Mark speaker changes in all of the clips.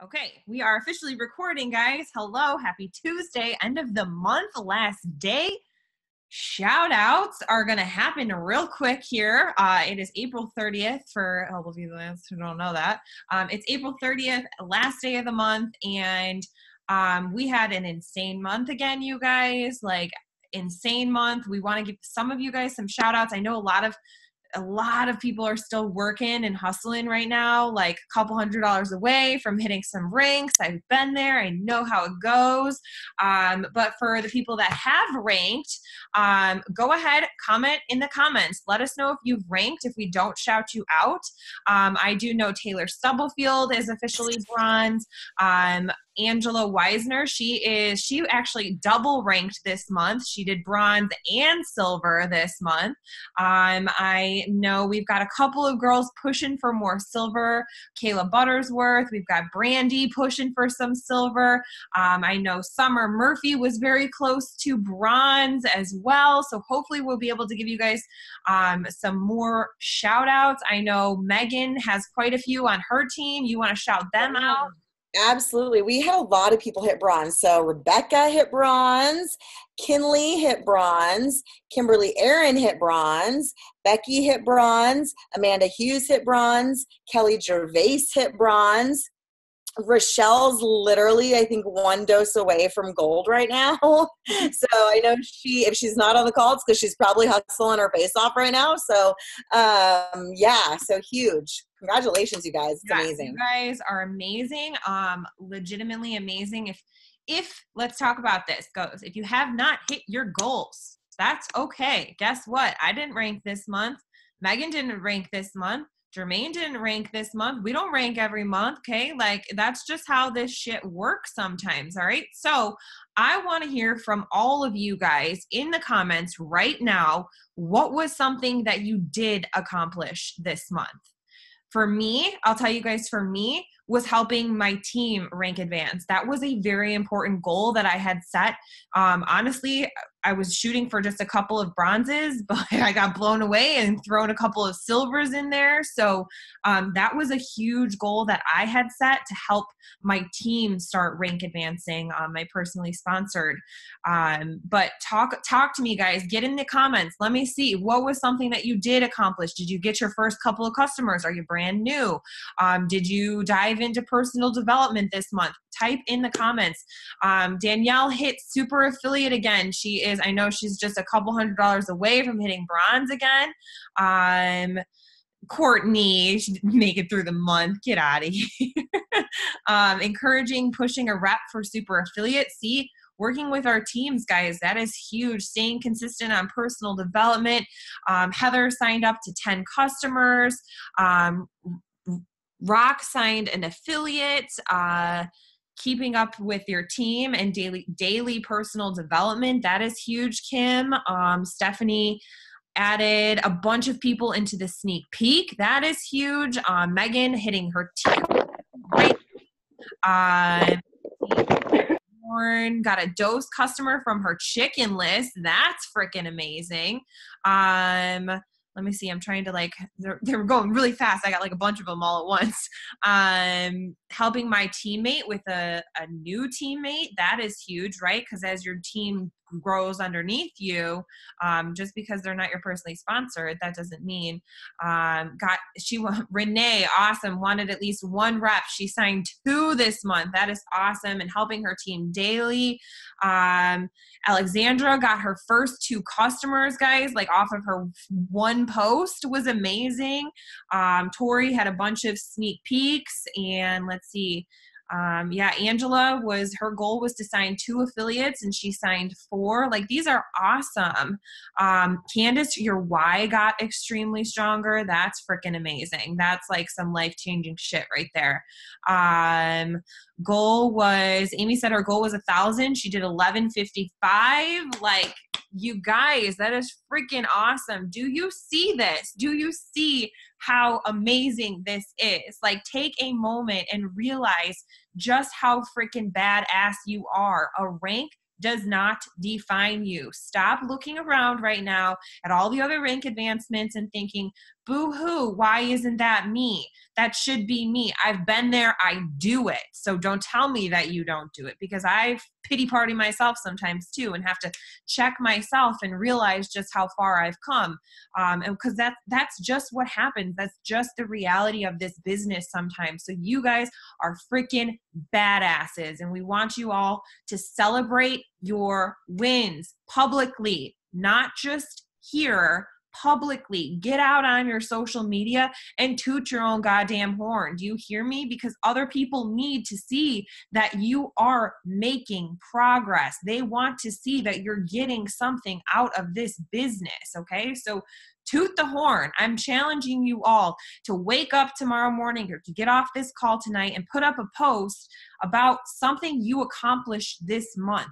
Speaker 1: Okay, we are officially recording, guys. Hello, happy Tuesday, end of the month, last day. Shout outs are going to happen real quick here. It is April 30th for all of you who don't know that. It's April 30th, last day of the month, and we had an insane month again, you guys. Like, insane month. We want to give some of you guys some shout outs. I know a lot of people are still working and hustling right now, like a couple $100 away from hitting some ranks. I've been there. I know how it goes. But for the people that have ranked, go ahead, comment in the comments. Let us know if you've ranked, if we don't shout you out. I do know Taylor Stubblefield is officially bronze. Angela Weisner, she actually double ranked this month. She did bronze and silver this month. I know we've got a couple of girls pushing for more silver. Kayla Buttersworth, we've got Brandy pushing for some silver. I know Summer Murphy was very close to bronze as well. So hopefully we'll be able to give you guys some more shout outs. I know Megan has quite a few on her team. You want to shout them out?
Speaker 2: Absolutely. We had a lot of people hit bronze. So Rebecca hit bronze, Kinley hit bronze, Kimberly Aaron hit bronze, Becky hit bronze, Amanda Hughes hit bronze, Kelly Gervais hit bronze. Rochelle's literally, I think, one dose away from gold right now. So I know if she's not on the call, it's because she's probably hustling her face off right now. So yeah, so huge. Congratulations, you guys. It's amazing.
Speaker 1: You guys are amazing. Legitimately amazing. If let's talk about this goes, if you have not hit your goals, that's okay. Guess what? I didn't rank this month. Megan didn't rank this month. Jermaine didn't rank this month. We don't rank every month, okay? Like, that's just how this shit works sometimes, all right? So I want to hear from all of you guys in the comments right now, what was something that you did accomplish this month? For me, I'll tell you guys, for me, was helping my team rank advance. That was a very important goal that I had set. Honestly, I was shooting for just a couple of bronzes, but I got blown away and thrown a couple of silvers in there. So that was a huge goal that I had set to help my team start rank advancing. My personally sponsored. But talk to me, guys. Get in the comments. Let me see. What was something that you did accomplish? Did you get your first couple of customers? Are you brand new? Did you dive into personal development this month? Type in the comments. Danielle hit super affiliate again. I know she's just a couple $100 away from hitting bronze again. Courtney, she didn't make it through the month. Get out of here. Encouraging, pushing a rep for super affiliate. See, working with our teams, guys, that is huge. Staying consistent on personal development. Heather signed up to 10 customers. Rock signed an affiliate. Keeping up with your team and daily personal development. That is huge, Kim. Stephanie added a bunch of people into the sneak peek. That is huge. Megan hitting her team. Lauren got a dose customer from her chicken list. That's freaking amazing. Let me see. I'm trying to they're going really fast. I got like a bunch of them all at once. Helping my teammate with a new teammate. That is huge, right? Because as your team grows underneath you, just because they're not your personally sponsored, that doesn't mean Renee, awesome, wanted at least one rep. She signed 2 this month. That is awesome. And helping her team daily. Alexandra got her first 2 customers, guys, like off of her one post. Was amazing. Tori had a bunch of sneak peeks, and let's see. Angela her goal was to sign 2 affiliates, and she signed 4. Like, these are awesome. Candace, your why got extremely stronger. That's freaking amazing. That's like some life-changing shit right there. Amy said her goal was 1,000. She did 1,155. Like, you guys, that is freaking awesome. Do you see this? Do you see how amazing this is? Like, take a moment and realize just how freaking badass you are. A rank does not define you. Stop looking around right now at all the other rank advancements and thinking, Boo-hoo, why isn't that me? That should be me. I've been there, I do it. So don't tell me that you don't do it, because I pity party myself sometimes too and have to check myself and realize just how far I've come. And because that's just what happens. That's just the reality of this business sometimes. So you guys are freaking badasses, and we want you all to celebrate your wins publicly, not just here. Publicly, get out on your social media and toot your own goddamn horn. Do you hear me? Because other people need to see that you are making progress. They want to see that you're getting something out of this business. Okay, so toot the horn. I'm challenging you all to wake up tomorrow morning or to get off this call tonight and put up a post about something you accomplished this month.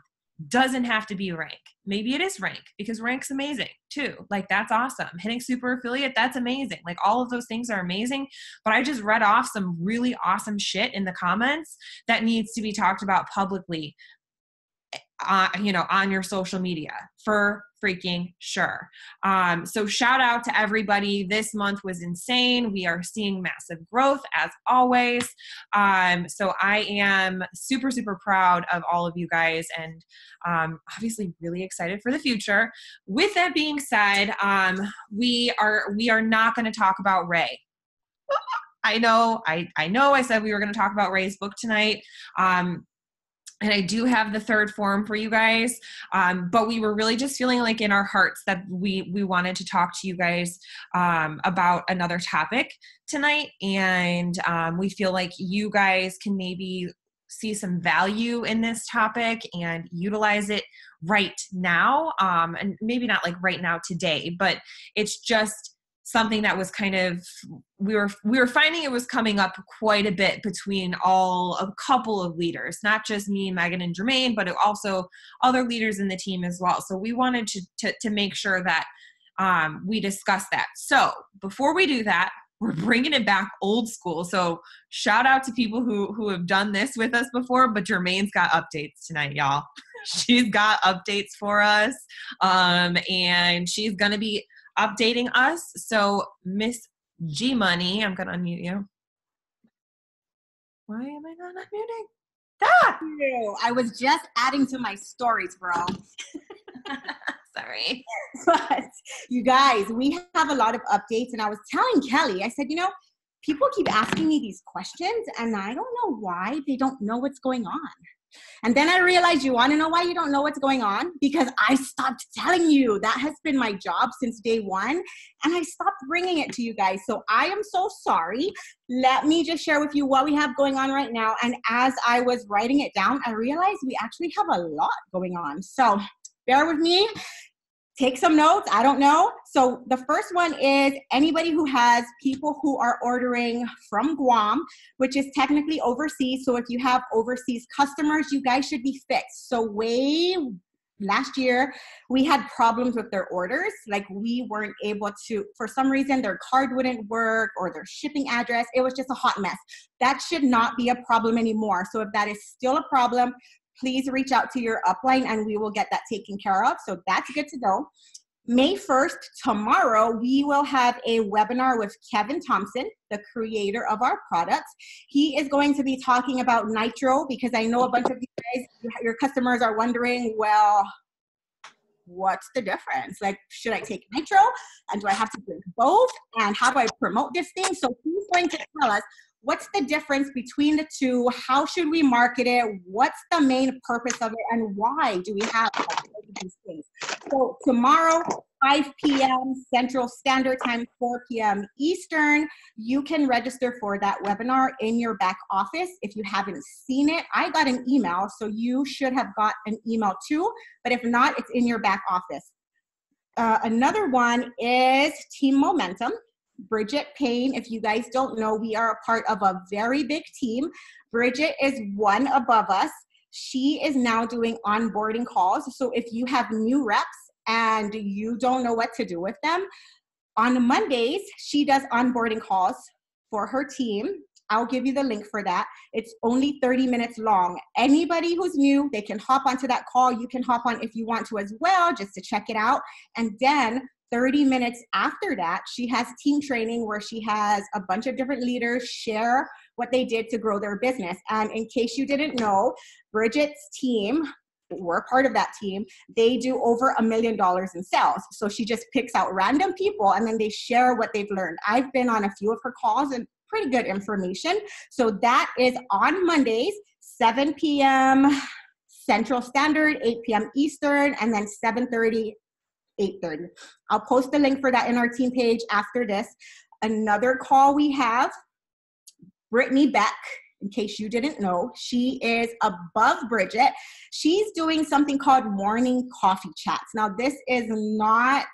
Speaker 1: Doesn't have to be rank. Maybe it is rank, because rank's amazing too. Like, that's awesome. Hitting super affiliate, that's amazing. Like, all of those things are amazing. But I just read off some really awesome shit in the comments that needs to be talked about publicly, on your social media, for freaking sure. So shout out to everybody. This month was insane. We are seeing massive growth as always. So I am super, super proud of all of you guys, and obviously really excited for the future. With that being said, we are not going to talk about Ray. I know I said we were going to talk about Ray's book tonight. And I do have the third form for you guys, but we were really just feeling like in our hearts that we wanted to talk to you guys about another topic tonight, and we feel like you guys can maybe see some value in this topic and utilize it right now, and maybe not like right now today, but it's just something that was kind of, we were finding it was coming up quite a bit between a couple of leaders, not just me, Megan, and Jermaine, but also other leaders in the team as well. So we wanted to make sure that we discuss that. So before we do that, we're bringing it back old school. So shout out to people who have done this with us before, but Jermaine's got updates tonight, y'all. She's got updates for us, and she's going to be updating us. So Miss G Money, I'm gonna unmute you. Why am I not unmuting? Ah!
Speaker 3: I was just adding to my stories, bro.
Speaker 1: Sorry.
Speaker 3: But you guys, we have a lot of updates, and I was telling Kelly, I said, people keep asking me these questions, and I don't know why they don't know what's going on. And then I realized, you want to know why you don't know what's going on? Because I stopped telling you. That has been my job since day one, and I stopped bringing it to you guys. So I am so sorry. Let me just share with you what we have going on right now. And as I was writing it down, I realized we actually have a lot going on. So bear with me. Take some notes. I don't know. So the first one is anybody who has people who are ordering from Guam, which is technically overseas. So if you have overseas customers, you guys should be fixed. So last year, we had problems with their orders. Like, we weren't able to, for some reason, their card wouldn't work or their shipping address. It was just a hot mess. That should not be a problem anymore. So if that is still a problem, please reach out to your upline and we will get that taken care of. So that's good to know. May 1st, tomorrow, we will have a webinar with Kevin Thompson, the creator of our products. He is going to be talking about Nitro, because I know a bunch of you guys, your customers are wondering, well, what's the difference? Like, should I take Nitro? And do I have to drink both? And how do I promote this thing? So he's going to tell us what's the difference between the two? How should we market it? What's the main purpose of it? And why do we have these things? So tomorrow, 5 p.m. Central Standard Time, 4 p.m. Eastern, you can register for that webinar in your back office. If you haven't seen it, I got an email, so you should have got an email too. But if not, it's in your back office. Another one is Team Momentum. Bridget Payne, if you guys don't know, we are a part of a very big team. Bridget is one above us. She is now doing onboarding calls. So if you have new reps and you don't know what to do with them, on Mondays, she does onboarding calls for her team. I'll give you the link for that. It's only 30 minutes long. Anybody who's new, they can hop onto that call. You can hop on if you want to as well, just to check it out. And then 30 minutes after that, she has team training where she has a bunch of different leaders share what they did to grow their business. And in case you didn't know, Bridget's team, we're part of that team, they do over $1 million in sales. So she just picks out random people and then they share what they've learned. I've been on a few of her calls and pretty good information. So that is on Mondays, 7 p.m. Central Standard, 8 p.m. Eastern, and then 7:30, 8:30. I'll post the link for that in our team page after this. Another call we have, Brittany Beck. In case you didn't know, she is above Bridget. She's doing something called morning coffee chats. Now, this is not,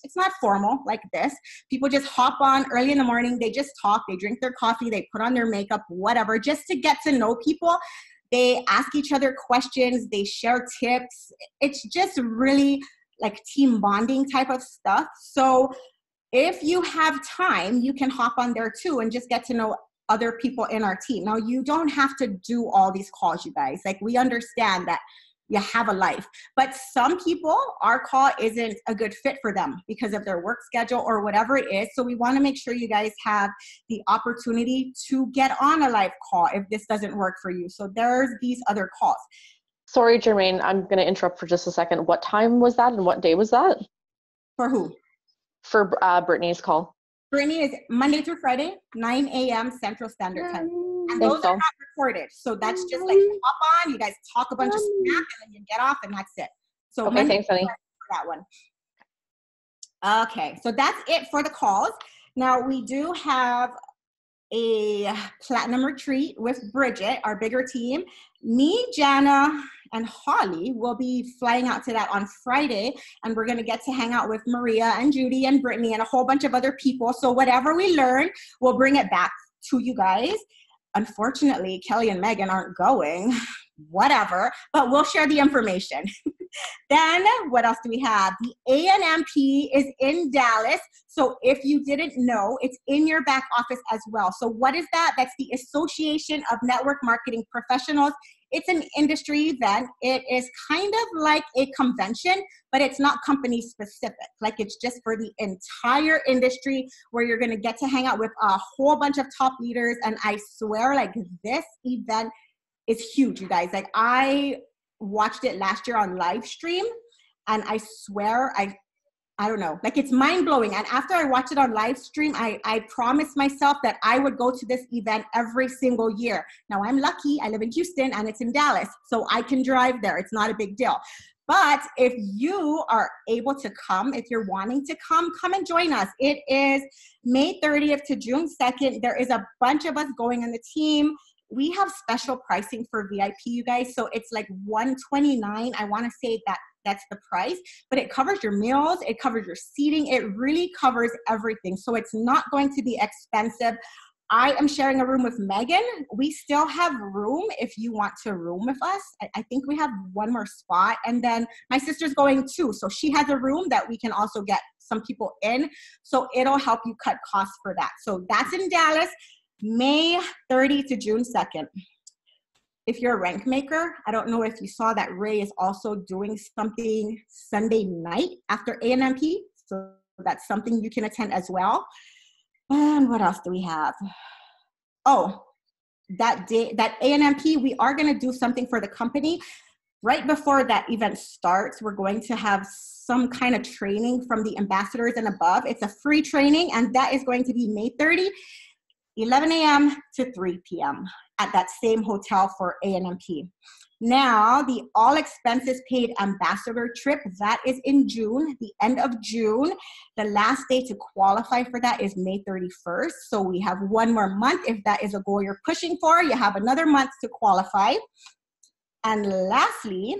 Speaker 3: it's not formal like this. People just hop on early in the morning. They just talk. They drink their coffee. They put on their makeup, whatever, just to get to know people. They ask each other questions. They share tips. It's just really like team bonding type of stuff. So if you have time, you can hop on there too and just get to know other people in our team. Now, you don't have to do all these calls, you guys. Like, we understand that you have a life, but some people, our call isn't a good fit for them because of their work schedule or whatever it is. So we want to make sure you guys have the opportunity to get on a live call if this doesn't work for you. So there's these other calls.
Speaker 4: Sorry, Jermaine, I'm going to interrupt for just a second. What time was that and what day was that?
Speaker 3: For who?
Speaker 4: For Brittany's call.
Speaker 3: Brittany is Monday through Friday, 9 a.m. Central Standard Time. And those are not recorded. So that's just like hop on, you guys talk a bunch of smack, and then you get off, and that's it. So
Speaker 4: okay, thanks, honey.
Speaker 3: For that one. Okay, so that's it for the calls. Now, we do have a platinum retreat with Bridget, our bigger team. Me, Jana, and Holly will be flying out to that on Friday, and we're going to get to hang out with Maria and Judy and Brittany and a whole bunch of other people. So whatever we learn, we'll bring it back to you guys. Unfortunately, Kelly and Megan aren't going, whatever, but we'll share the information. Then what else do we have? The ANMP is in Dallas. So if you didn't know, it's in your back office as well. So what is that? That's the Association of Network Marketing Professionals. It's an industry event. It is kind of like a convention, but it's not company specific. Like, it's just for the entire industry, where you're going to get to hang out with a whole bunch of top leaders. And I swear, like, this event is huge, you guys. Like, I watched it last year on live stream, and I swear, I don't know, like, it's mind blowing. And after I watched it on live stream, I promised myself that I would go to this event every single year. Now, I'm lucky, I live in Houston and it's in Dallas, so I can drive there. It's not a big deal. But if you are able to come, if you're wanting to come and join us. It is May 30th to June 2nd. There is a bunch of us going on the team. We have special pricing for VIP, you guys. So it's like $129. I want to say that's the price, but it covers your meals. It covers your seating. It really covers everything. So it's not going to be expensive. I am sharing a room with Megan. We still have room if you want to room with us. I think we have one more spot. And then my sister's going too. So she has a room that we can also get some people in. So it'll help you cut costs for that. So that's in Dallas, May 30 to June 2nd. If you're a rank maker, I don't know if you saw that Ray is also doing something Sunday night after ANMP. So that's something you can attend as well. And what else do we have? Oh, that day, that ANMP, we are going to do something for the company. Right before that event starts, we're going to have some kind of training from the ambassadors and above. It's a free training, and that is going to be May 30, 11 a.m. to 3 p.m. at that same hotel for ANMP. Now, the all expenses paid ambassador trip, that is in June, the end of June. The last day to qualify for that is May 31st. So we have one more month. If that is a goal you're pushing for, you have another month to qualify. And lastly,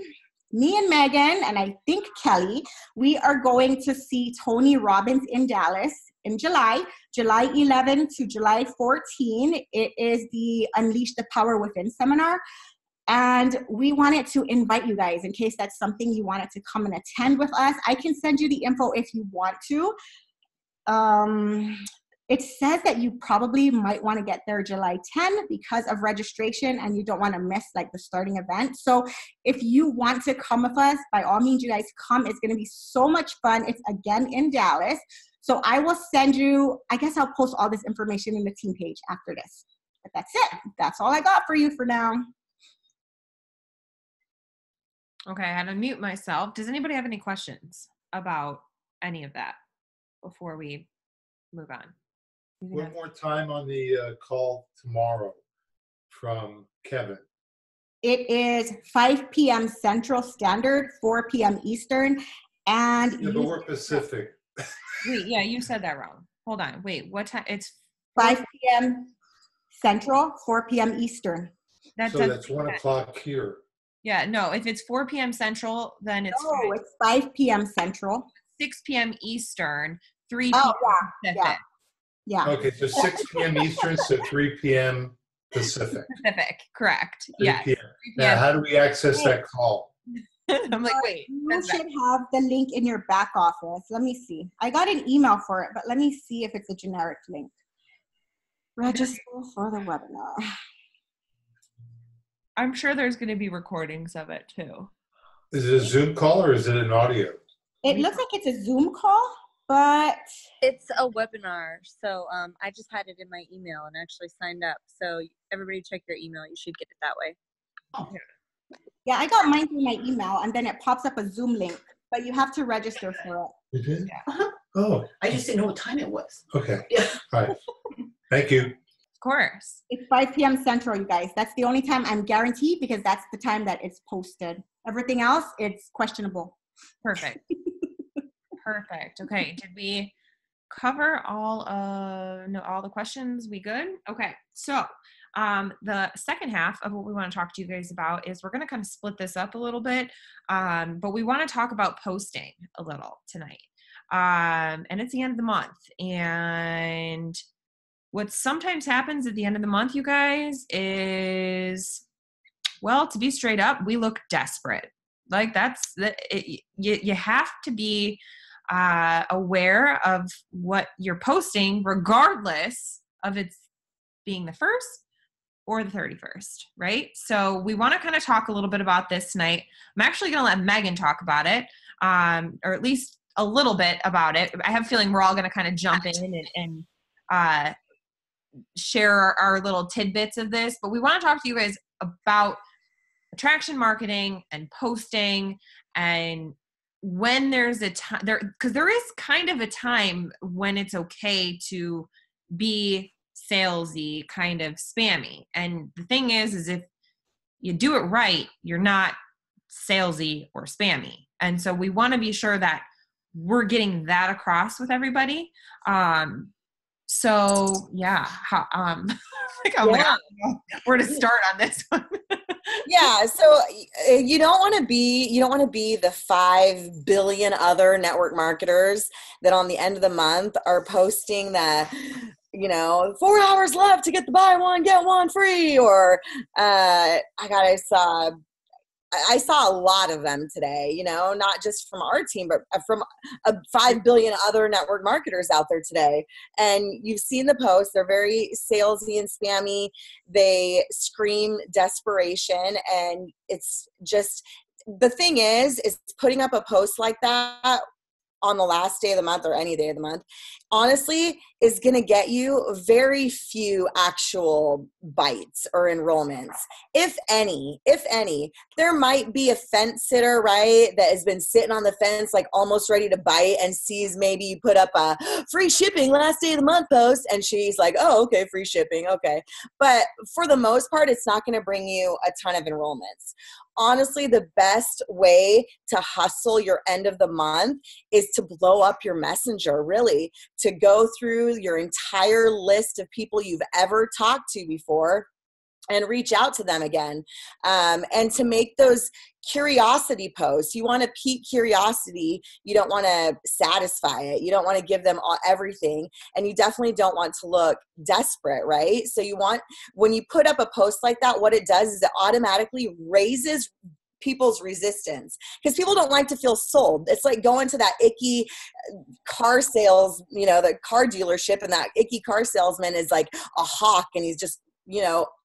Speaker 3: me and Megan, and I think Kelly, we are going to see Tony Robbins in Dallas in July 11 to July 14. It is the Unleash the Power Within seminar. And we wanted to invite you guys in case that's something you wanted to come and attend with us. I can send you the info if you want to. It says that you probably might want to get there July 10 because of registration and you don't want to miss like the starting event. So if you want to come with us, by all means, you guys come. It's going to be so much fun. It's again in Dallas. So I will send you, I guess I'll post all this information in the team page after this. But that's it. That's all I got for you for now.
Speaker 1: Okay, I had to mute myself. Does anybody have any questions about any of that before we move on?
Speaker 5: One more time on the call tomorrow from Kevin.
Speaker 3: It is 5 p.m. Central Standard, 4 p.m. Eastern. And
Speaker 5: Yeah, but we're Pacific.
Speaker 1: Wait, yeah, you said that wrong. Hold on. Wait, what time? It's
Speaker 3: 5 p.m. Central, 4 p.m. Eastern.
Speaker 5: So that's 1 o'clock here.
Speaker 1: Yeah, no, if it's 4 p.m. Central, then it's
Speaker 3: No, it's 5 p.m. Central.
Speaker 1: 6 p.m. Eastern, 3 p.m. Pacific.
Speaker 3: Yeah.
Speaker 5: Okay, so 6 p.m. Eastern, so 3 p.m. Pacific.
Speaker 1: Pacific, correct.
Speaker 5: 3
Speaker 1: Yeah.
Speaker 5: p.m. Now, how do we access that call?
Speaker 1: I'm like, wait.
Speaker 3: You should have the link in your back office. Let me see. I got an email for it, but let me see if it's a generic link. Register for the webinar.
Speaker 1: I'm sure there's going to be recordings of it too.
Speaker 5: Is it a Zoom call or is it an audio?
Speaker 3: It looks like it's a Zoom call, but
Speaker 6: it's a webinar. So I just had it in my email and actually signed up. So everybody check your email. You should get it that way.
Speaker 5: Oh.
Speaker 3: Yeah, I got mine through my email, and then it pops up a Zoom link, but you have to register for it.
Speaker 5: You did?
Speaker 7: Uh-huh.
Speaker 5: Oh,
Speaker 7: I just didn't know what time it was.
Speaker 5: okay.
Speaker 7: Yeah.
Speaker 5: All right. Thank you.
Speaker 1: Of course.
Speaker 3: It's 5 p.m. Central, you guys. That's the only time I'm guaranteed because that's the time that it's posted. Everything else, it's questionable.
Speaker 1: Perfect. Perfect. Okay. Did we cover all the questions? We good? Okay. So the second half of what we want to talk to you guys about is we're going to kind of split this up a little bit. But we want to talk about posting a little tonight. And it's the end of the month. And what sometimes happens at the end of the month, you guys, is, well, to be straight up, we look desperate. Like you have to be aware of what you're posting, regardless of it's being the 1st or the 31st, right? So we want to kind of talk a little bit about this tonight. I'm actually going to let Megan talk about it, or at least a little bit about it. I have a feeling we're all going to kind of jump in and share our little tidbits of this, but we want to talk to you guys about attraction marketing and posting, and when there's a time there, because there is kind of a time when it's okay to be salesy, kind of spammy. And the thing is if you do it right, you're not salesy or spammy. And so we want to be sure that we're getting that across with everybody. So yeah, like I'm like, I don't know where to start on this one.
Speaker 2: Yeah, so you don't want to be the 5 billion other network marketers that on the end of the month are posting the 4 hours left to get the buy one get one free, or I saw a lot of them today, not just from our team, but from 5 billion other network marketers out there today. And you've seen the posts. They're very salesy and spammy. They scream desperation. And it's just, the thing is putting up a post like that on the last day of the month or any day of the month, honestly, is going to get you very few actual bites or enrollments. If any. There might be a fence sitter, right, that has been sitting on the fence, like almost ready to bite, and sees maybe you put up a free shipping last day of the month post, and she's like, oh, okay, free shipping, okay. But for the most part, it's not going to bring you a ton of enrollments. Honestly, the best way to hustle your end of the month is to blow up your messenger, really, to go through your entire list of people you've ever talked to before and reach out to them again, and to make those curiosity posts. You want to pique curiosity. You don't want to satisfy it. You don't want to give them everything, and you definitely don't want to look desperate, right? So you want, when you put up a post like that, what it does is it automatically raises people's resistance, because people don't like to feel sold. It's like going to that icky car sales, the car dealership, and that icky car salesman is like a hawk and he's just,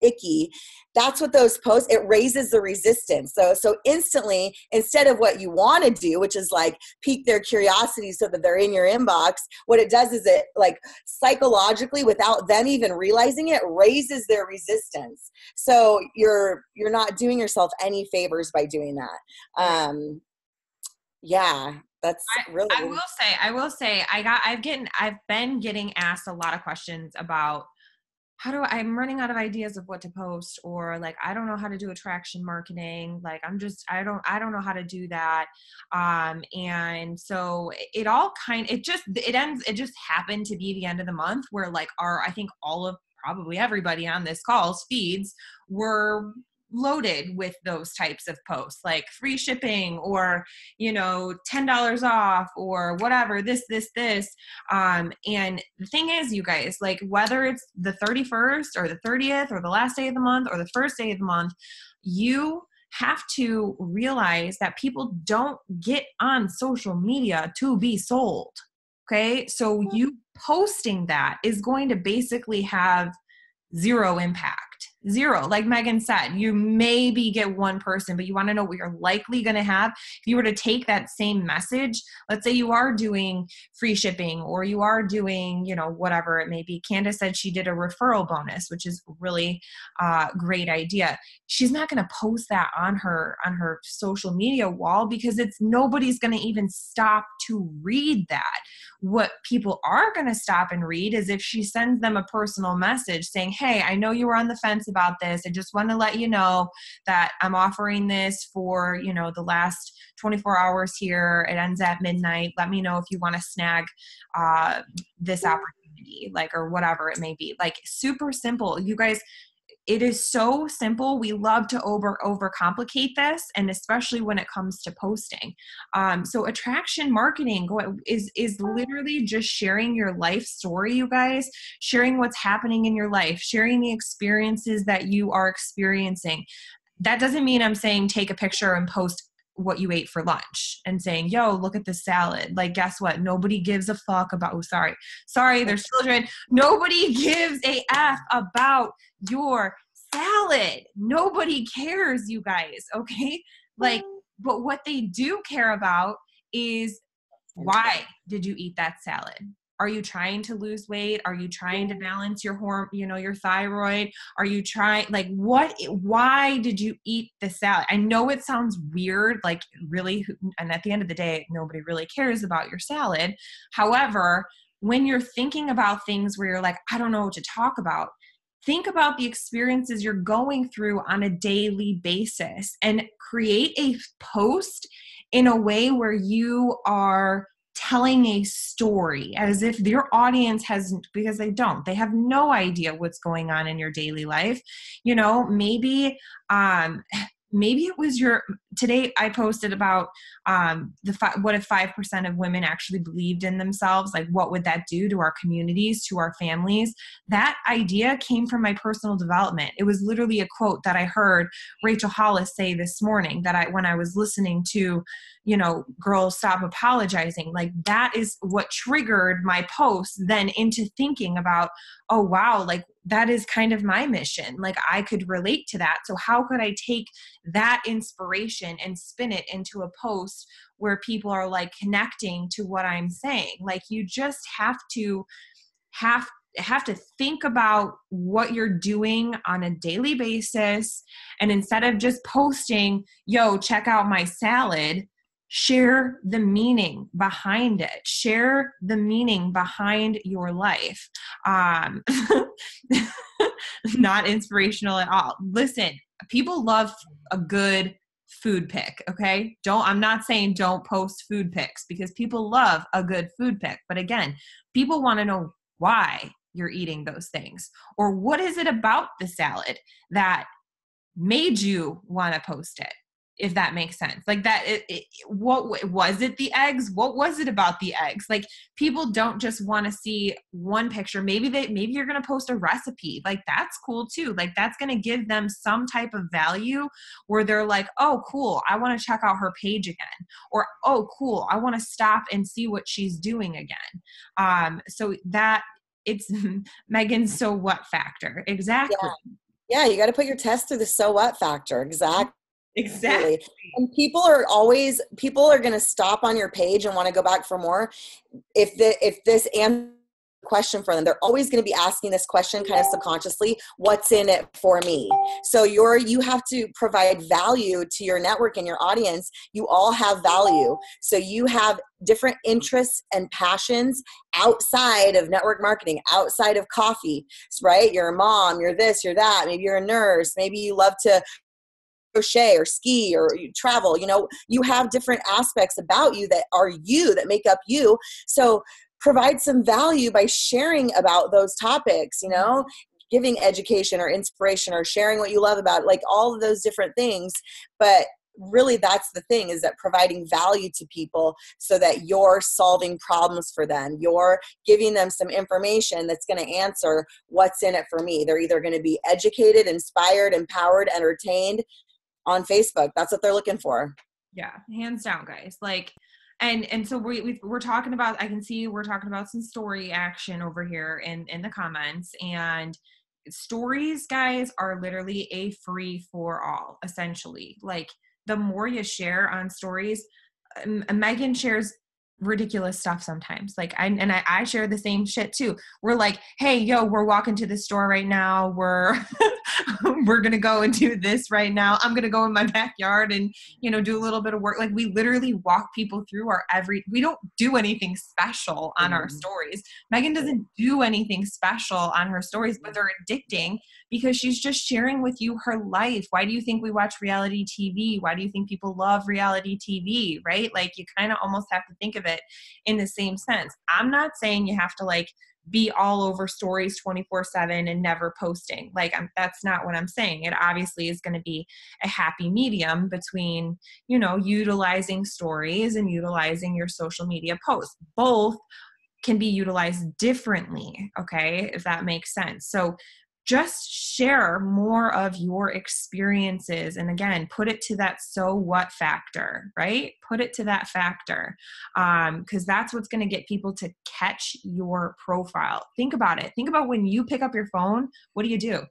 Speaker 2: icky. That's what those posts, it raises the resistance. So instantly, instead of what you want to do, which is like pique their curiosity so that they're in your inbox, what it does is it like psychologically, without them even realizing it, raises their resistance. So you're not doing yourself any favors by doing that. Yeah, that's really.
Speaker 1: I will say I've been getting asked a lot of questions about I'm running out of ideas of what to post, or like, I don't know how to do attraction marketing. Like, I don't know how to do that. And so it just happened to be the end of the month where like I think all of probably everybody on this call's feeds were loaded with those types of posts, like free shipping or, $10 off or whatever, this. And the thing is, you guys, like whether it's the 31st or the 30th or the last day of the month or the first day of the month, you have to realize that people don't get on social media to be sold. Okay. So you posting that is going to basically have zero impact. Zero. Like Megan said, you maybe get one person, but you want to know what you're likely going to have. If you were to take that same message, let's say you are doing free shipping or you are doing, whatever it may be. Candace said she did a referral bonus, which is really great idea. She's not going to post that on her social media wall because nobody's going to even stop to read that. What people are going to stop and read is if she sends them a personal message saying, hey, I know you were on the fence about this. I just want to let you know that I'm offering this for, the last 24 hours here. It ends at midnight. Let me know if you want to snag this opportunity, like, or whatever it may be. Like, super simple. You guys, it is so simple. We love to overcomplicate this, and especially when it comes to posting. So attraction marketing is literally just sharing your life story, you guys, sharing what's happening in your life, sharing the experiences that you are experiencing. That doesn't mean I'm saying take a picture and post what you ate for lunch and saying, yo, look at this salad. Like, guess what? Nobody gives a fuck about, sorry, there's children. Nobody gives a F about your salad. Nobody cares, you guys. Okay. Like, but what they do care about is, why did you eat that salad? Are you trying to lose weight? Are you trying to balance your your thyroid? Are you trying, like, why did you eat the salad? I know it sounds weird, like, really, and at the end of the day, nobody really cares about your salad. However, when you're thinking about things where you're like, I don't know what to talk about, think about the experiences you're going through on a daily basis and create a post in a way where you are telling a story as if your audience hasn't, because they have no idea what's going on in your daily life. Maybe it was today I posted about what if 5% of women actually believed in themselves? Like, what would that do to our communities, to our families? That idea came from my personal development. It was literally a quote that I heard Rachel Hollis say this morning when I was listening to, Girls Stop Apologizing. Like, that is what triggered my post then into thinking about, oh, wow, like, that is kind of my mission. Like, I could relate to that. So how could I take that inspiration and spin it into a post where people are like connecting to what I'm saying? Like, you just have to think about what you're doing on a daily basis. And instead of just posting, yo, check out my salad, share the meaning behind it. Share the meaning behind your life. Not inspirational at all. Listen, people love a good food pic, okay? I'm not saying don't post food pics, because people love a good food pic. But again, people want to know why you're eating those things, or what is it about the salad that made you want to post it? if that makes sense. Like that, what was it, the eggs? What was it about the eggs? Like people don't just want to see one picture. Maybe you're going to post a recipe. Like that's cool too. Like that's going to give them some type of value where they're like, oh, cool, I want to check out her page again. Or, oh, cool, I want to stop and see what she's doing again. So that it's Megan's so what factor. Exactly.
Speaker 2: Yeah, you got to put your test through the so what factor. Exactly.
Speaker 1: Exactly.
Speaker 2: And people are going to stop on your page and want to go back for more. If this answer question for them, they're always going to be asking this question kind of subconsciously, what's in it for me? So you have to provide value to your network and your audience. You all have value. So you have different interests and passions outside of network marketing, outside of coffee, right? You're a mom, you're this, you're that. Maybe you're a nurse. Maybe you love to crochet or ski or you travel. You have different aspects about you that make up you. So provide some value by sharing about those topics, giving education or inspiration or sharing what you love about it, like all of those different things. But really that's the thing, is that providing value to people so that you're solving problems for them. You're giving them some information that's going to answer what's in it for me. They're either going to be educated, inspired, empowered, entertained on Facebook. That's what they're looking for.
Speaker 1: Yeah, hands down, guys. Like, and so we're talking about, I can see we're talking about some story action over here in the comments, and stories, guys, are literally a free for all, essentially. Like the more you share on stories, Megan shares ridiculous stuff sometimes. Like I share the same shit too. We're like, hey, yo, we're walking to the store right now. We're going to go and do this right now. I'm going to go in my backyard and, do a little bit of work. Like we literally walk people through we don't do anything special on our stories. Megan doesn't do anything special on her stories, but they're addicting because she's just sharing with you her life. Why do you think we watch reality TV? Why do you think people love reality TV, right? Like you kind of almost have to think of it in the same sense. I'm not saying you have to like be all over stories 24/7 and never posting. Like that's not what I'm saying. It obviously is going to be a happy medium between, utilizing stories and utilizing your social media posts. Both can be utilized differently. Okay. If that makes sense. So just share more of your experiences. And again, put it to that so what factor, right? Put it to that factor. Because that's what's going to get people to catch your profile. Think about it. Think about when you pick up your phone, what do?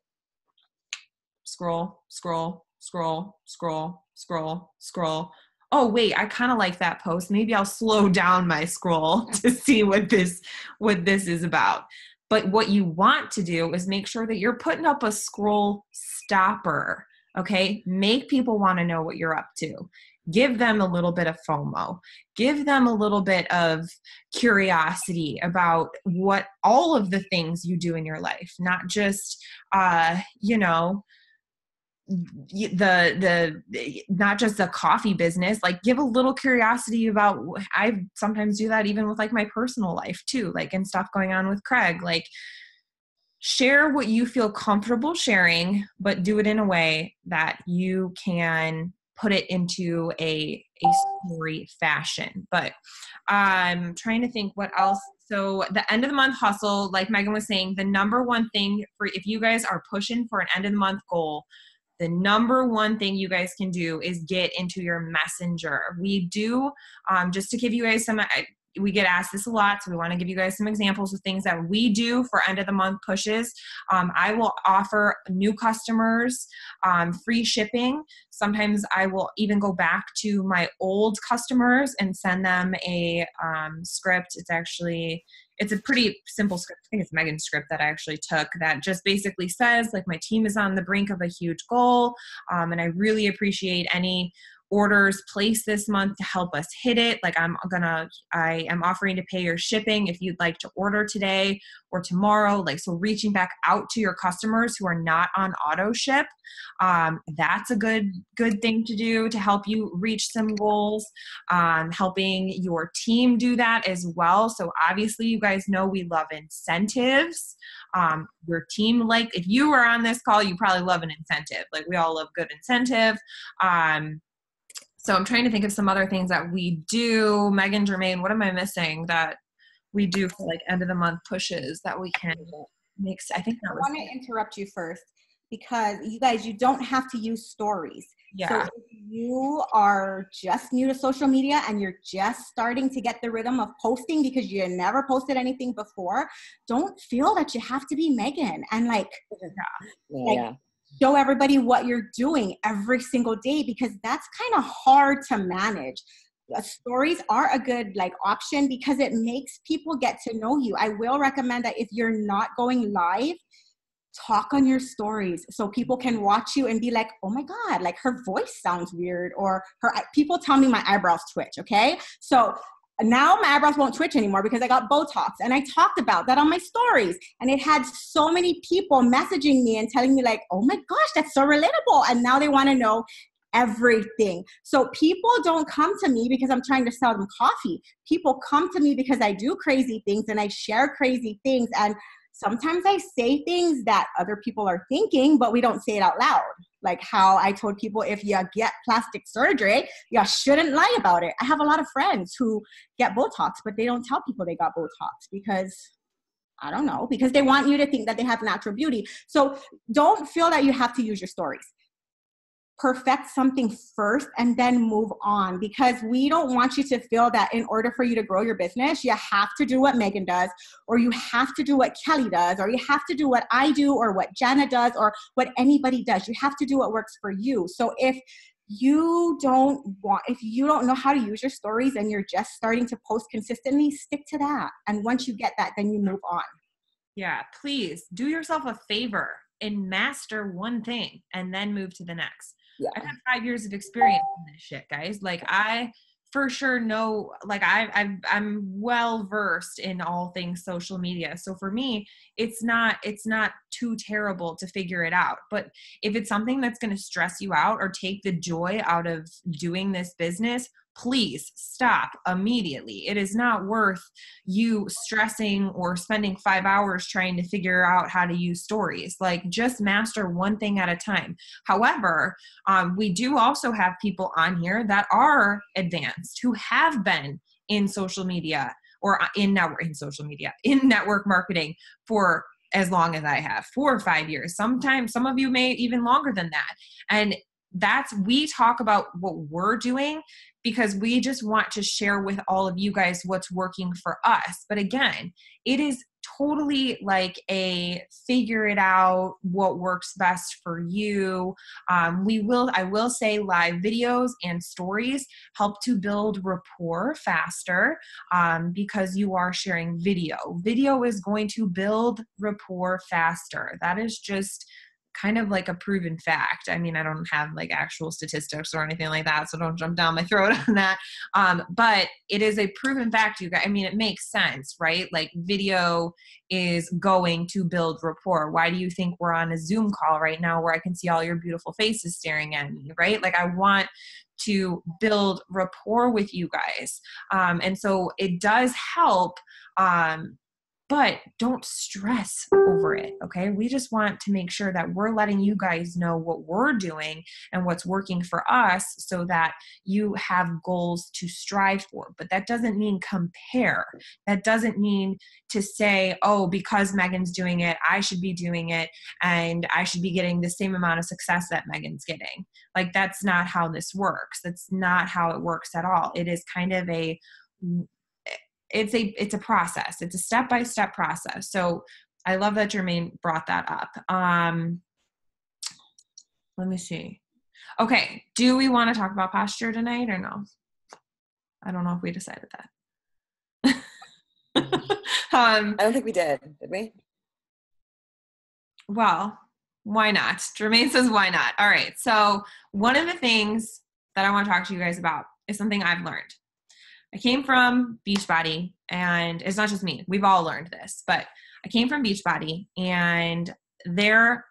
Speaker 1: Scroll, scroll, scroll, scroll, scroll, scroll. Oh, wait, I kind of like that post. Maybe I'll slow down my scroll to see what this is about. But what you want to do is make sure that you're putting up a scroll stopper, okay? Make people want to know what you're up to. Give them a little bit of FOMO. Give them a little bit of curiosity about what all of the things you do in your life, not just, not just the coffee business. Like give a little curiosity about, I sometimes do that even with like my personal life too, like and stuff going on with Craig. Like share what you feel comfortable sharing, but do it in a way that you can put it into a story fashion. But I'm trying to think what else. So the end of the month hustle, like Megan was saying, the number one thing for if you guys are pushing for an end of the month goal, the number one thing you guys can do is get into your messenger. We do, just to give you guys some, we get asked this a lot, so we want to give you guys some examples of things that we do for end of the month pushes. I will offer new customers free shipping. Sometimes I will even go back to my old customers and send them a script. It's a pretty simple script. I think it's Megan's script that I actually took that just basically says, like, my team is on the brink of a huge goal, and I really appreciate any orders placed this month to help us hit it. Like I am offering to pay your shipping if you'd like to order today or tomorrow. Like, so reaching back out to your customers who are not on auto ship. That's a good thing to do to help you reach some goals. Helping your team do that as well. So obviously you guys know we love incentives. Your team, like if you are on this call, you probably love an incentive. Like we all love good incentive. So I'm trying to think of some other things that we do. Megan, Jermaine, what am I missing that we do for like end of the month pushes that we can make? I think that
Speaker 3: I
Speaker 1: was
Speaker 3: want to interrupt you first because you guys, you don't have to use stories.
Speaker 1: Yeah.
Speaker 3: So if you are just new to social media and you're just starting to get the rhythm of posting because you never posted anything before, don't feel that you have to be Megan and like show everybody what you're doing every single day, because that's kind of hard to manage. Stories are a good like option because it makes people get to know you. I will recommend that if you're not going live, talk on your stories so people can watch you and be like, oh my God, like her voice sounds weird, or people tell me my eyebrows twitch. Okay. So now my eyebrows won't twitch anymore because I got Botox, and I talked about that on my stories, and it had so many people messaging me and telling me like, oh my gosh, that's so relatable. And now they want to know everything. So people don't come to me because I'm trying to sell them coffee. People come to me because I do crazy things and I share crazy things. And sometimes I say things that other people are thinking, but we don't say it out loud. Like how I told people, if you get plastic surgery, you shouldn't lie about it. I have a lot of friends who get Botox, but they don't tell people they got Botox because, I don't know, because they want you to think that they have natural beauty. So don't feel that you have to use your stories. Perfect something first and then move on, because we don't want you to feel that in order for you to grow your business, you have to do what Megan does, or you have to do what Kelly does, or you have to do what I do, or what Jana does, or what anybody does. You have to do what works for you. So if you don't know how to use your stories and you're just starting to post consistently, stick to that. And once you get that, then you move on.
Speaker 1: Yeah, please do yourself a favor and master one thing and then move to the next. Yeah. I've had 5 years of experience in this shit, guys. Like I for sure know, like I'm well versed in all things social media. So for me, it's not too terrible to figure it out. But if it's something that's going to stress you out or take the joy out of doing this business, please stop immediately. It is not worth you stressing or spending 5 hours trying to figure out how to use stories. Like just master one thing at a time. However, we do also have people on here that are advanced, who have been in social media or in network marketing for as long as I have, 4 or 5 years. Sometimes some of you may even longer than that. And we talk about what we're doing because we just want to share with all of you guys what's working for us. But again, it is totally like a figure it out what works best for you. I will say live videos and stories help to build rapport faster because you are sharing video. Video is going to build rapport faster. That is just kind of like a proven fact. I mean, I don't have like actual statistics or anything like that, so don't jump down my throat on that. But it is a proven fact, you guys. I mean, it makes sense, right? Like video is going to build rapport. Why do you think we're on a Zoom call right now where I can see all your beautiful faces staring at me, right? Like I want to build rapport with you guys. And so it does help, but don't stress over it, okay? We just want to make sure that we're letting you guys know what we're doing and what's working for us so that you have goals to strive for. But that doesn't mean compare. That doesn't mean to say, oh, because Megan's doing it, I should be doing it, and I should be getting the same amount of success that Megan's getting. Like, that's not how this works. That's not how it works at all. It is kind of it's a process. It's a step-by-step process. So I love that Jermaine brought that up. Let me see. Okay. Do we want to talk about posture tonight or no? I don't know if we decided that.
Speaker 2: I don't think we did we?
Speaker 1: Well, why not? Jermaine says, why not? All right. So one of the things that I want to talk to you guys about is something I've learned. I came from Beachbody, and it's not just me. We've all learned this, but I came from Beachbody, and there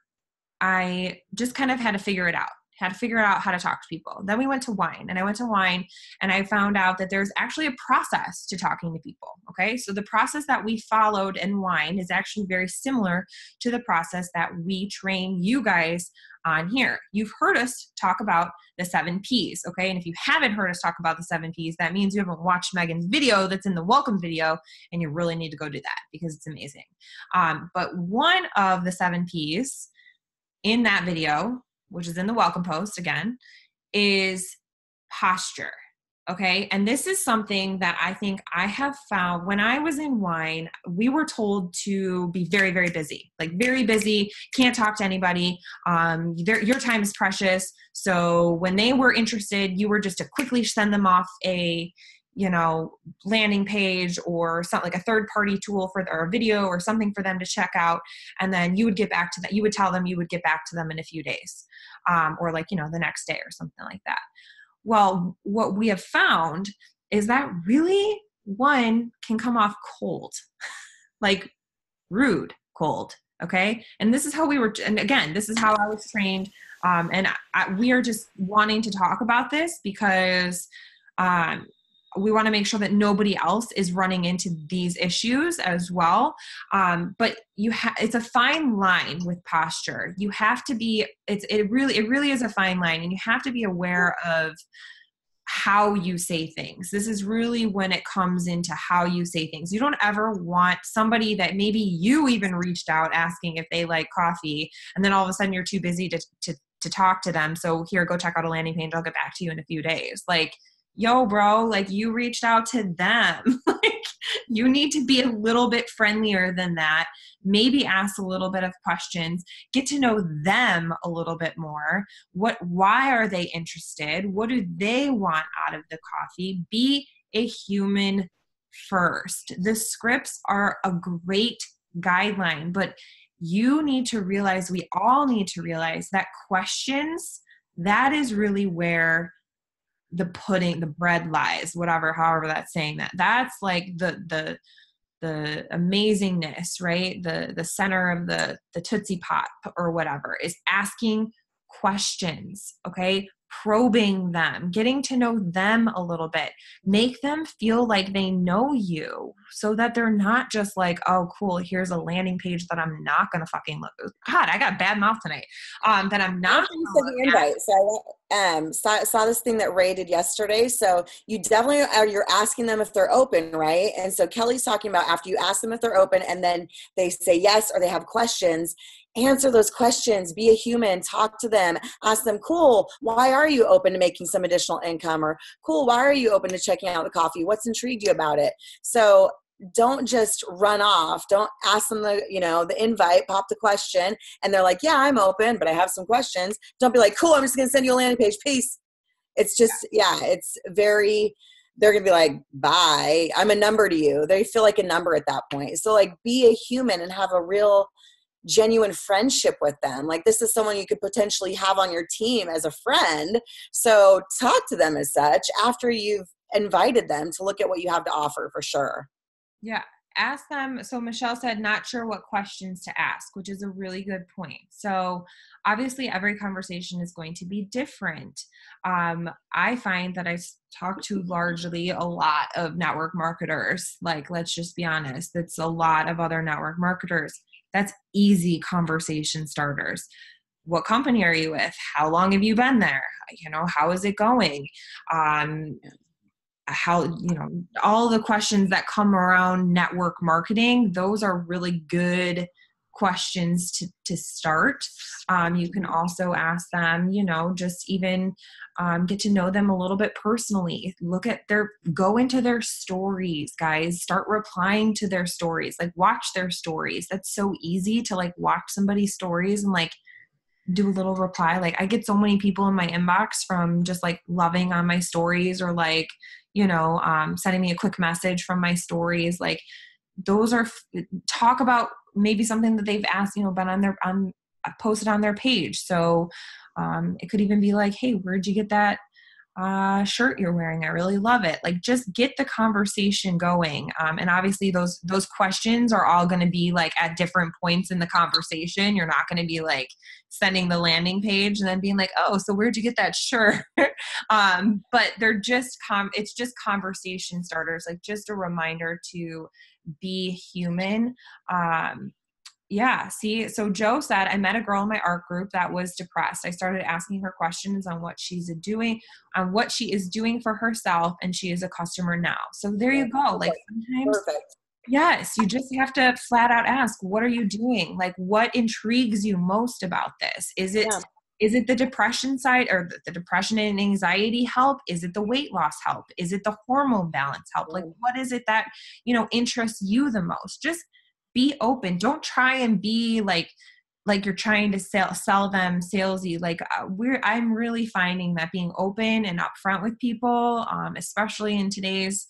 Speaker 1: I just kind of had to figure it out how to talk to people. Then we went to Wine, and I went to Wine, and I found out that there's actually a process to talking to people. Okay. So the process that we followed in Wine is actually very similar to the process that we train you guys on here. You've heard us talk about the 7 Ps, okay? And if you haven't heard us talk about the 7 Ps, that means you haven't watched Megan's video that's in the welcome video, and you really need to go do that because it's amazing. But one of the 7 Ps in that video, which is in the welcome post again, is posture. Okay. And this is something that I think I have found when I was in wine, we were told to be very, very busy, like very busy, can't talk to anybody. Your time is precious. So when they were interested, you were just to quickly send them off a, landing page or something like a third party tool or a video or something for them to check out. And then you would get back to that. You would tell them you would get back to them in a few days, or the next day or something like that. Well, what we have found is that really one can come off cold, like rude cold. Okay. And this is how and again, this is how I was trained. We are just wanting to talk about this because, we want to make sure that nobody else is running into these issues as well. But it's a fine line with posture. You have to be, it really is a fine line, and you have to be aware of how you say things. This is really when it comes into how you say things. You don't ever want somebody that maybe you even reached out asking if they like coffee, and then all of a sudden you're too busy to talk to them. So here, go check out a landing page. I'll get back to you in a few days. Like, yo, bro, like you reached out to them. Like you need to be a little bit friendlier than that. Maybe ask a little bit of questions, get to know them a little bit more. Why are they interested? What do they want out of the coffee? Be a human first. The scripts are a great guideline, but you need to realize, we all need to realize that questions, that is really where the bread lies, however that's saying that. That's like the amazingness, right? The center of the Tootsie Pop or whatever is asking questions, okay? Probing them, getting to know them a little bit, make them feel like they know you so that they're not just like, oh, cool, here's a landing page that I'm not going to fucking look. God, I got bad mouth tonight. That I'm not.
Speaker 2: You said the invite. So I saw this thing that Ray did yesterday. So you definitely you're asking them if they're open, right? And so Kelly's talking about after you ask them if they're open and then they say yes or they have questions, answer those questions, be a human, talk to them, ask them, cool, why are you open to making some additional income? Or cool, why are you open to checking out the coffee? What's intrigued you about it? So don't just run off. Don't ask them the invite, pop the question, and they're like, yeah, I'm open, but I have some questions. Don't be like, cool, I'm just going to send you a landing page. Peace. It's just, it's very, they're going to be like, bye. I'm a number to you. They feel like a number at that point. So like be a human and have a real genuine friendship with them. Like this is someone you could potentially have on your team as a friend. So talk to them as such after you've invited them to look at what you have to offer for sure.
Speaker 1: Yeah. Ask them. So Michelle said, not sure what questions to ask, which is a really good point. So obviously every conversation is going to be different. I find that I talk to largely a lot of network marketers. Like, let's just be honest. It's a lot of other network marketers. That's easy conversation starters. What company are you with? How long have you been there? How is it going? How, all the questions that come around network marketing, those are really good questions to start. You can also ask them, just even get to know them a little bit personally. Go into their stories, guys. Start replying to their stories. Like watch their stories. That's so easy to like watch somebody's stories and like do a little reply. Like I get so many people in my inbox from just like loving on my stories or like, sending me a quick message from my stories. Like those are talk about maybe something that they've asked, been posted on their page. So it could even be like, hey, where'd you get that shirt you're wearing? I really love it. Like just get the conversation going. And obviously those questions are all going to be like at different points in the conversation. You're not going to be like sending the landing page and then being like, oh, so where'd you get that shirt? But they're just, it's just conversation starters. Like just a reminder to be human. Yeah. See, so Joe said, I met a girl in my art group that was depressed. I started asking her questions on what she's doing, on what she is doing for herself, and she is a customer now. So there you go. Like sometimes,
Speaker 2: Perfect.
Speaker 1: yes, you just have to flat out ask, what are you doing? Like what intrigues you most about this? Is it the depression side, or the depression and anxiety help? Is it the weight loss help? Is it the hormone balance help? Like what is it that, interests you the most? Just be open. Don't try and be like you're trying to sell them salesy. Like I'm really finding that being open and upfront with people, especially in today's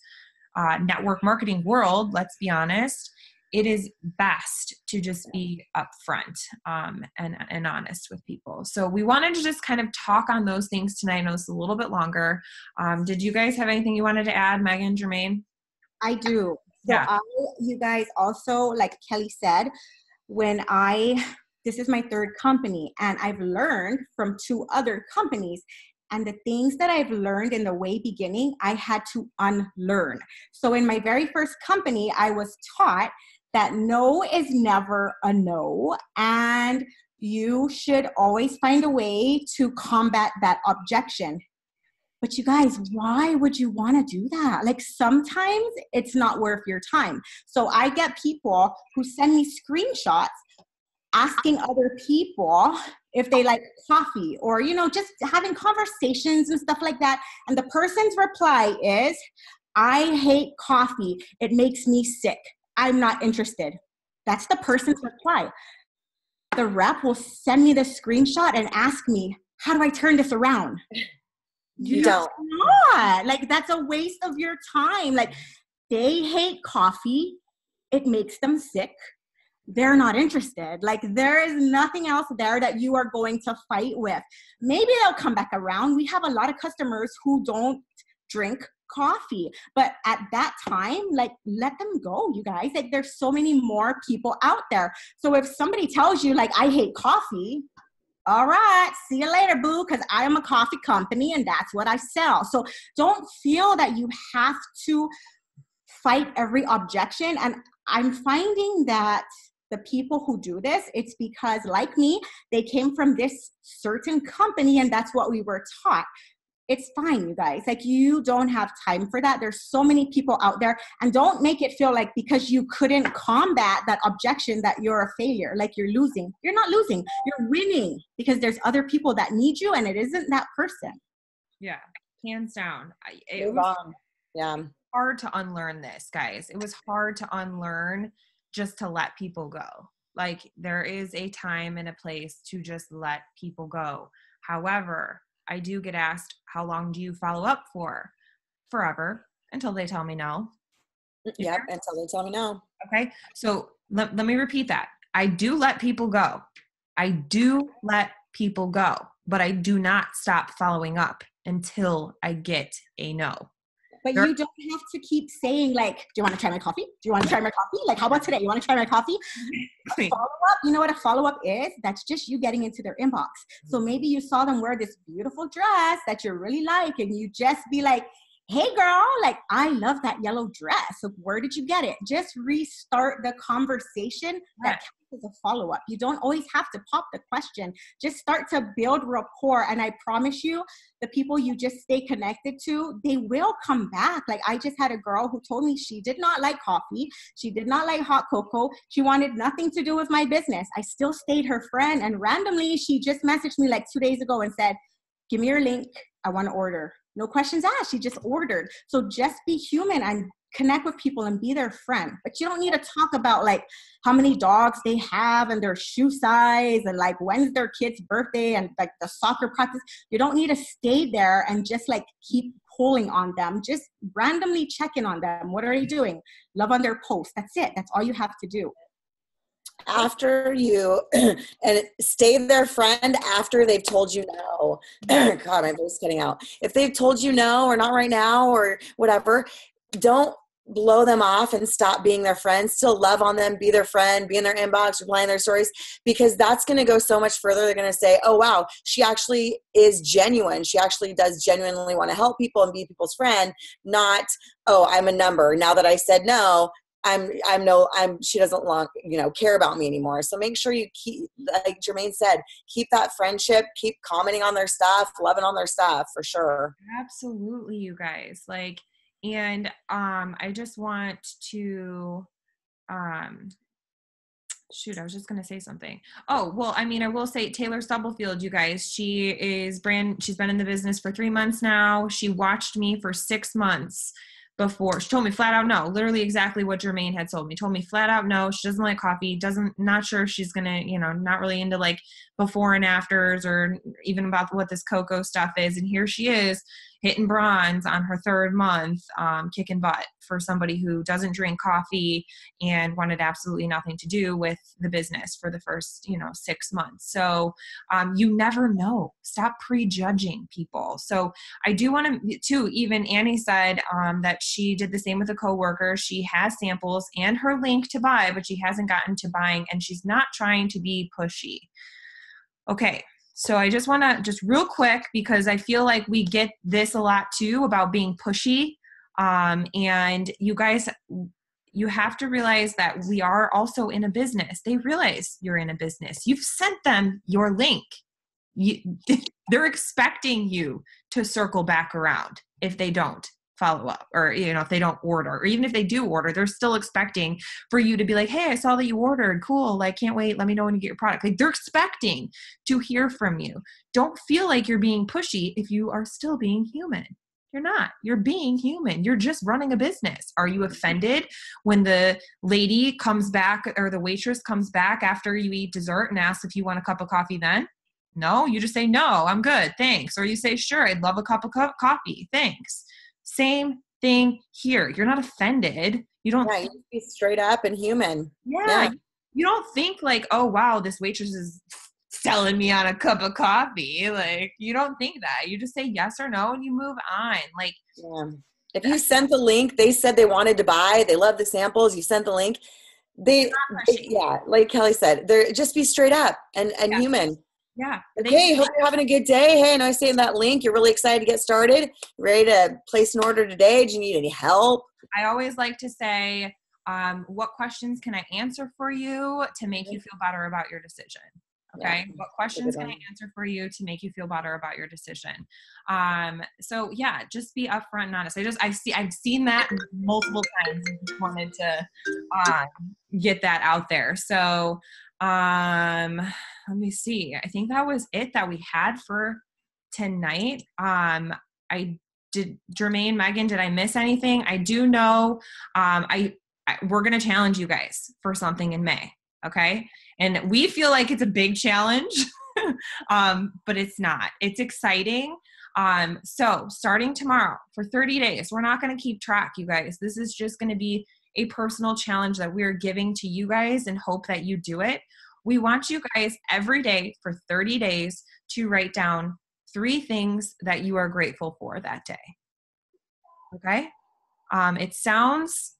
Speaker 1: network marketing world, let's be honest, it is best to just be upfront and honest with people. So we wanted to just kind of talk on those things tonight. I know it's a little bit longer. Did you guys have anything you wanted to add, Megan, Jermaine?
Speaker 3: I do. So
Speaker 1: Yeah.
Speaker 3: you guys also, like Kelly said, this is my third company, and I've learned from 2 other companies. And the things that I've learned in the way beginning, I had to unlearn. So in my very first company, I was taught that no is never a no. And you should always find a way to combat that objection. But you guys, why would you want to do that? Like sometimes it's not worth your time. So I get people who send me screenshots asking other people if they like coffee, or, just having conversations and stuff like that. And the person's reply is, I hate coffee. It makes me sick. I'm not interested. That's the person's reply. The rep will send me the screenshot and ask me, how do I turn this around?
Speaker 2: You don't.
Speaker 3: Not. Like, that's a waste of your time. Like, they hate coffee. It makes them sick. They're not interested. Like, there is nothing else there that you are going to fight with. Maybe they'll come back around. We have a lot of customers who don't drink coffee, but at that time, like, let them go, you guys. Like, there's so many more people out there. So if somebody tells you, like, I hate coffee, all right, see you later, boo, because I am a coffee company and that's what I sell. So don't feel that you have to fight every objection. And I'm finding that the people who do this, it's because, like me, they came from this certain company and that's what we were taught. It's fine, you guys. Like, you don't have time for that. There's so many people out there, and don't make it feel like because you couldn't combat that objection that you're a failure, like you're losing. You're not losing. You're winning because there's other people that need you, and it isn't that person.
Speaker 1: Yeah, hands down. It
Speaker 2: Move
Speaker 1: was
Speaker 2: on. Yeah.
Speaker 1: hard to unlearn this, guys. It was hard to unlearn just to let people go. Like, there is a time and a place to just let people go. However, I do get asked, how long do you follow up for? Forever, until they tell me no.
Speaker 2: Yep, until they tell me no.
Speaker 1: Okay, so let me repeat that. I do let people go. I do let people go, but I do not stop following up until I get a no.
Speaker 3: But you don't have to keep saying, like, do you want to try my coffee? Do you want to try my coffee? Like, how about today? You want to try my coffee? Follow-up, you know what a follow-up is? That's just you getting into their inbox. So maybe you saw them wear this beautiful dress that you really like, and you just be like, hey girl, like, I love that yellow dress. So where did you get it? Just restart the conversation. That counts as a follow-up. You don't always have to pop the question. Just start to build rapport. And I promise you, the people you just stay connected to, they will come back. Like, I just had a girl who told me she did not like coffee. She did not like hot cocoa. She wanted nothing to do with my business. I still stayed her friend. And randomly, she just messaged me like 2 days ago and said, give me your link. I want to order. No questions asked. She just ordered. So just be human and connect with people and be their friend. But you don't need to talk about like how many dogs they have and their shoe size and like when's their kid's birthday and like the soccer practice. You don't need to stay there and just like keep pulling on them. Just randomly check in on them. What are they doing? Love on their posts. That's it. That's all you have to do.
Speaker 2: After you, and stay their friend after they've told you no. God, my voice is cutting out. If they've told you no or not right now or whatever, don't blow them off and stop being their friend. Still love on them, be their friend, be in their inbox, reply in their stories, because that's going to go so much further. They're going to say, oh, wow, she actually is genuine. She actually does genuinely want to help people and be people's friend, not, oh, I'm a number. Now that I said no, she doesn't long, care about me anymore. So make sure you keep, like Jermaine said, keep that friendship, keep commenting on their stuff, loving on their stuff for sure.
Speaker 1: Absolutely, you guys. Like, and I just want to shoot, I was just going to say something. Oh, well, I mean, I will say Taylor Stubblefield, you guys, she's been in the business for 3 months now. She watched me for 6 months before. She told me flat out no, literally exactly what Jermaine had told me flat out no. She doesn't like coffee, not sure if she's going to, not really into like before and afters or even about what this cocoa stuff is. And here she is hitting bronze on her 3rd month, kicking butt for somebody who doesn't drink coffee and wanted absolutely nothing to do with the business for the first, 6 months. So you never know. Stop prejudging people. So I do want to, even Annie said that she did the same with a coworker. She has samples and her link to buy, but she hasn't gotten to buying, and she's not trying to be pushy. Okay. So I just want to just real quick, because I feel like we get this a lot too about being pushy. And you guys, you have to realize that we are also in a business. They realize you're in a business. You've sent them your link. They're expecting you to circle back around if they don't follow up, or if they don't order, or even if they do order, they're still expecting for you to be like, hey, I saw that you ordered, cool, like can't wait, let me know when you get your product. Like they're expecting to hear from you. Don't feel like you're being pushy if you are still being human. You're not. You're being human. You're just running a business. Are you offended when the lady comes back or the waitress comes back after you eat dessert and asks if you want a cup of coffee then? No, you just say, no, I'm good, thanks. Or you say, sure, I'd love a cup of coffee, thanks. Same thing here. You're not offended. You don't
Speaker 2: be straight up and human.
Speaker 1: Yeah. You don't think like, oh wow, this waitress is selling me on a cup of coffee. Like you don't think that. You just say yes or no and you move on. Like
Speaker 2: if you sent the link, they said they wanted to buy, they love the samples, you sent the link. Like Kelly said, they're just be straight up and human.
Speaker 1: Yeah.
Speaker 2: Okay, hope you're having a good day. Hey, and I see in that link, you're really excited to get started. Ready to place an order today? Do you need any help?
Speaker 1: I always like to say, what questions can I answer for you to make you feel better about your decision? Okay. What questions can I answer for you to make you feel better about your decision? So yeah, just be upfront and honest. I've seen that multiple times and just wanted to, get that out there. So, let me see. I think that was it that we had for tonight. Jermaine, Megan, did I miss anything? I do know, we're going to challenge you guys for something in May. Okay. And we feel like it's a big challenge, but it's not. It's exciting. So starting tomorrow for 30 days, we're not going to keep track, you guys. This is just going to be a personal challenge that we're giving to you guys and hope that you do it. We want you guys every day for 30 days to write down 3 things that you are grateful for that day. Okay. It sounds,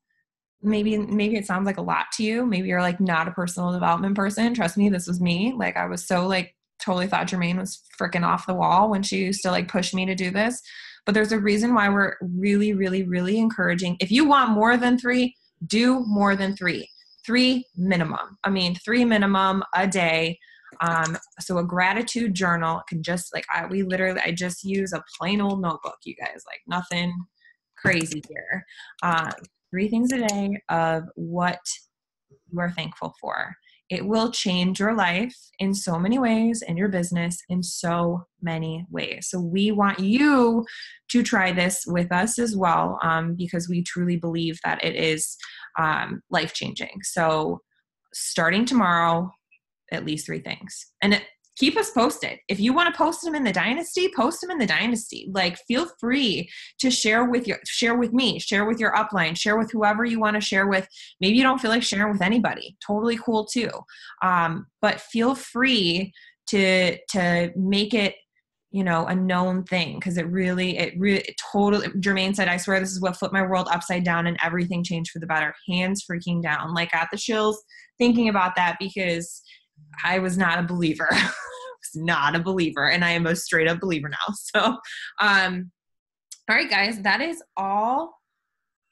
Speaker 1: maybe it sounds like a lot to you. Maybe you're like not a personal development person. Trust me, this was me. Like I was so like totally thought Jermaine was freaking off the wall when she used to like push me to do this. But there's a reason why we're really, really, really encouraging. If you want more than 3, do more than 3. 3 minimum. 3 minimum a day. So a gratitude journal can just like, I just use a plain old notebook, you guys, like nothing crazy here. 3 things a day of what you are thankful for. It will change your life in so many ways and your business in so many ways. So we want you to try this with us as well, because we truly believe that it is life-changing. So starting tomorrow, at least 3 things. And keep us posted. If you want to post them in the Dynasty, post them in the Dynasty. Like feel free to share with me, share with your upline, share with whoever you want to share with. Maybe you don't feel like sharing with anybody. Totally cool too. But feel free to make it, a known thing. Cause it totally, Jermaine said, I swear this is what flipped my world upside down and everything changed for the better. Hands freaking down. Like got the chills thinking about that because I was not a believer. And I am a straight up believer now. So, all right, guys, that is all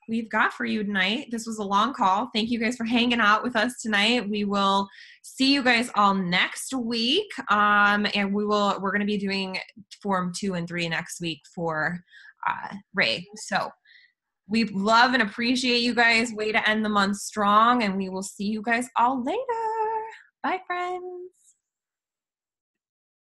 Speaker 1: we've got for you tonight. This was a long call. Thank you guys for hanging out with us tonight. We will see you guys all next week. And we're going to be doing Form 2 and 3 next week for Ray. So we love and appreciate you guys. Way to end the month strong, and we will see you guys all later. Bye, friends.